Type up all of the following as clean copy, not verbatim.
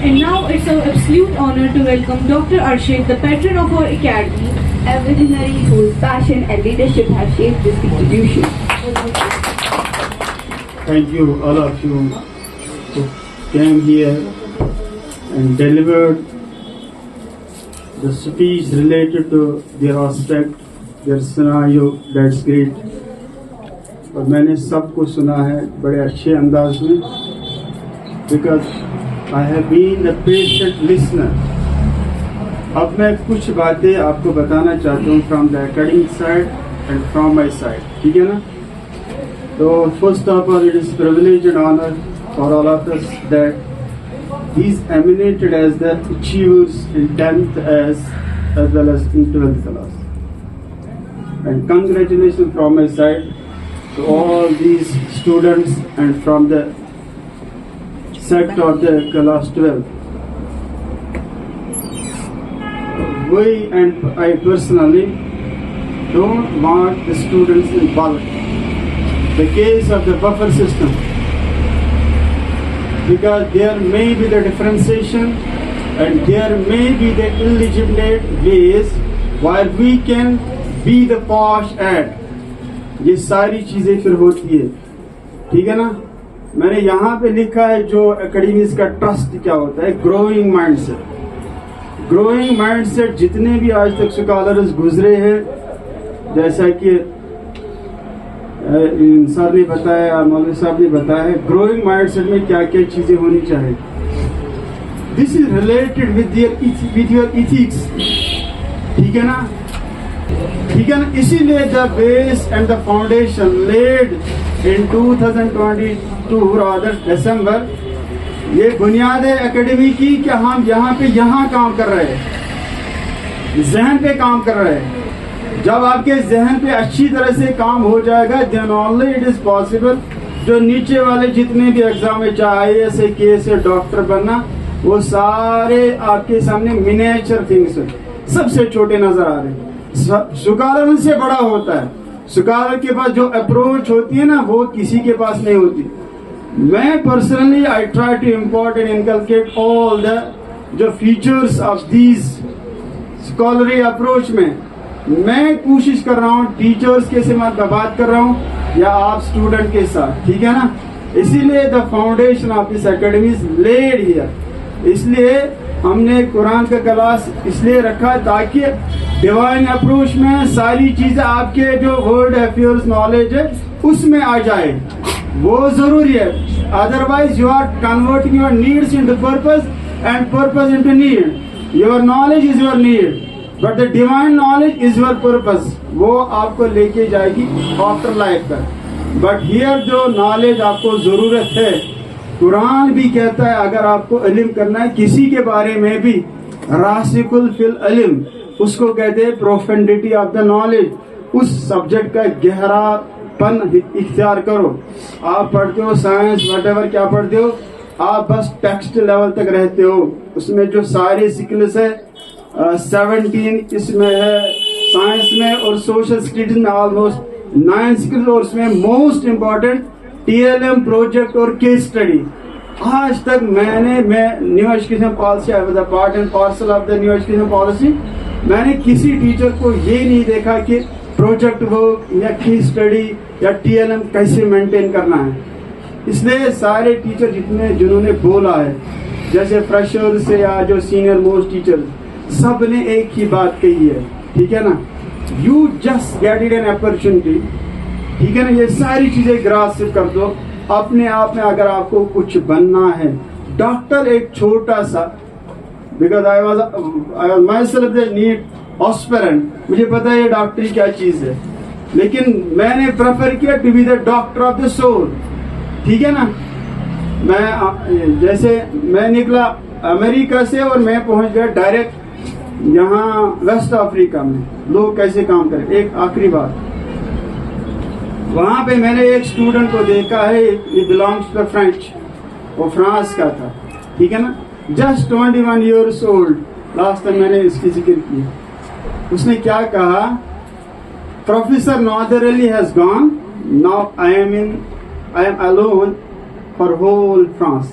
And now it's our absolute honor to welcome Dr. Arshid, the patron of our academy, a visionary whose passion and leadership have shaped this institution. Thank you, all of you, who came here and delivered the speech related to their aspect, their scenario. That's great. اور میں نے سب کو سنا ہے بڑے اچھے انداز میں, because I have been a patient listener. اب میں کچھ باتیں آپ کو بتانا چاہتا ہوں from the academic side and from my side, ٹھیک ہے نا. تو first of all it is privilege and honour for all of us that these emanated as the achievers in 10th as well as in 12th class. And congratulations from my side to all these students and from the set of the class 12. We and I personally don't want the students in bulk. The case of the buffer system, because there may be the differentiation and there may be the illegitimate ways while we can be the posh at. یہ ساری چیزیں پھر ہوتی ہے, ٹھیک ہے نا. میں نے یہاں پہ لکھا ہے جو اکیڈمیز کا ٹرسٹ کیا ہوتا ہے, growing mindset. Growing mindset جتنے بھی آج تک اسکالرز گزرے ہیں, جیسا کہ سر نے بتایا, مولوی صاحب نے بتایا ہے, گروئنگ مائنڈ سیٹ میں کیا کیا چیزیں ہونی چاہیے. This is related with your ethics, ٹھیک ہے نا, ٹھیک ہے نا. اسی لیے the base and the foundation laid in 2022 rather December, یہ بنیاد ہے اکیڈمی کی کہ ہم یہاں کام کر رہے ہیں, ذہن پہ کام کر رہے ہیں. جب آپ کے ذہن پہ اچھی طرح سے کام ہو جائے گا, then only it is possible. جو نیچے والے جتنے بھی ایگزام ہے, چاہے IAS ہے, KS ہے, ڈاکٹر بننا, وہ سارے آپ کے سامنے منیچر تھنگس ہیں, سب سے چھوٹے نظر آ رہے ہیں. سکالر ان سے بڑا ہوتا ہے. سکالر کے پاس جو اپروچ ہوتی ہے نا, وہ کسی کے پاس نہیں ہوتی. میں personally I try to import and inculcate all the جو features of these scholarly approach میں کوشش کر رہا ہوں ٹیچرس کے سے میں بات کر رہا ہوں یا آپ اسٹوڈنٹ کے ساتھ, ٹھیک ہے نا. اسی لیے the foundation of this academies laid here. اس لیے ہم نے قرآن کا کلاس اس لیے رکھا تاکہ ڈیوائن اپروچ میں ساری چیزیں آپ کے جو ورلڈ افیئرس نالج ہے اس میں آ جائے, وہ ضروری ہے. Otherwise you are converting your needs into purpose and purpose into need. Your knowledge is your need but the divine knowledge is your purpose. وہ آپ کو لے کے جائے گی آفٹر لائف کا. بٹ ہیئر جو نالج آپ کو ضرورت ہے, قرآن بھی کہتا ہے اگر آپ کو علم کرنا ہے کسی کے بارے میں بھی, راسخ فی العلم, اس کو کہتے ہیں پروفینڈیٹی آف دا نالج. اس سبجیکٹ کا گہرا پن اختیار کرو. آپ پڑھتے ہو سائنس وٹ ایور کیا پڑھتے ہو, آپ بس ٹیکسٹ لیول تک رہتے ہو. اس میں جو سارے سکلس ہے 17 اس میں ہے سائنس میں, اور سوشل اسٹڈیز میں آلموسٹ 9 سکلس, اور اس میں موسٹ امپورٹنٹ TLM پروجیکٹ اور کیس اسٹڈی. آج تک میں new education policy, I was a part and parcel of the new education policy, میں نے کسی ٹیچر کو یہ نہیں دیکھا کہ پروجیکٹ ورک یا کیس اسٹڈی یا TLM کیسے مینٹین کرنا ہے. اس لیے سارے ٹیچر جنہوں نے بولا ہے, جیسے فریشر سے یا جو سینئر موسٹ ٹیچر, سب نے ایک ہی بات کہی ہے, ٹھیک ہے نا. You just get it an opportunity, ٹھیک ہے نا. یہ ساری چیزیں گراسپ کر دو اپنے آپ میں. اگر آپ کو کچھ بننا ہے, ڈاکٹر ایک چھوٹا سا, because I was myself a NEET aspirant, مجھے پتا ہے یہ ڈاکٹری کیا چیز ہے, لیکن میں نے پریفر کیا to be the doctor of the soul, ٹھیک ہے نا. جیسے میں نکلا امریکہ سے اور میں پہنچ گیا ڈائریکٹ یہاں ویسٹ افریقہ میں, لوگ کیسے کام کریں. ایک آخری بات, وہاں پہ میں نے ایک اسٹوڈنٹ کو دیکھا ہے, یہ بلانگس ٹو فرینچ, وہ فرانس کا تھا, ٹھیک ہے نا. Just 21 years old, last time میں نے اس کی ذکر کی. اس نے کیا کہا, professor Nadir Ali has gone, now I am alone for whole France.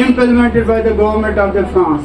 implemented by the government of the France,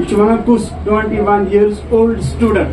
Each one of us 21 years old student,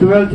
12th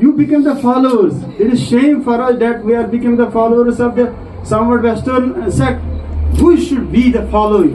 you become the followers. It is shame for us that we are become the followers of the somewhat western sect. We should be the following.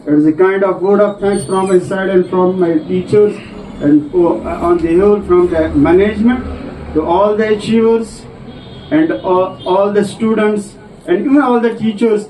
it is a kind of word of thanks from my side and from my teachers and on the whole from the management to all the achievers and all the students and even all the teachers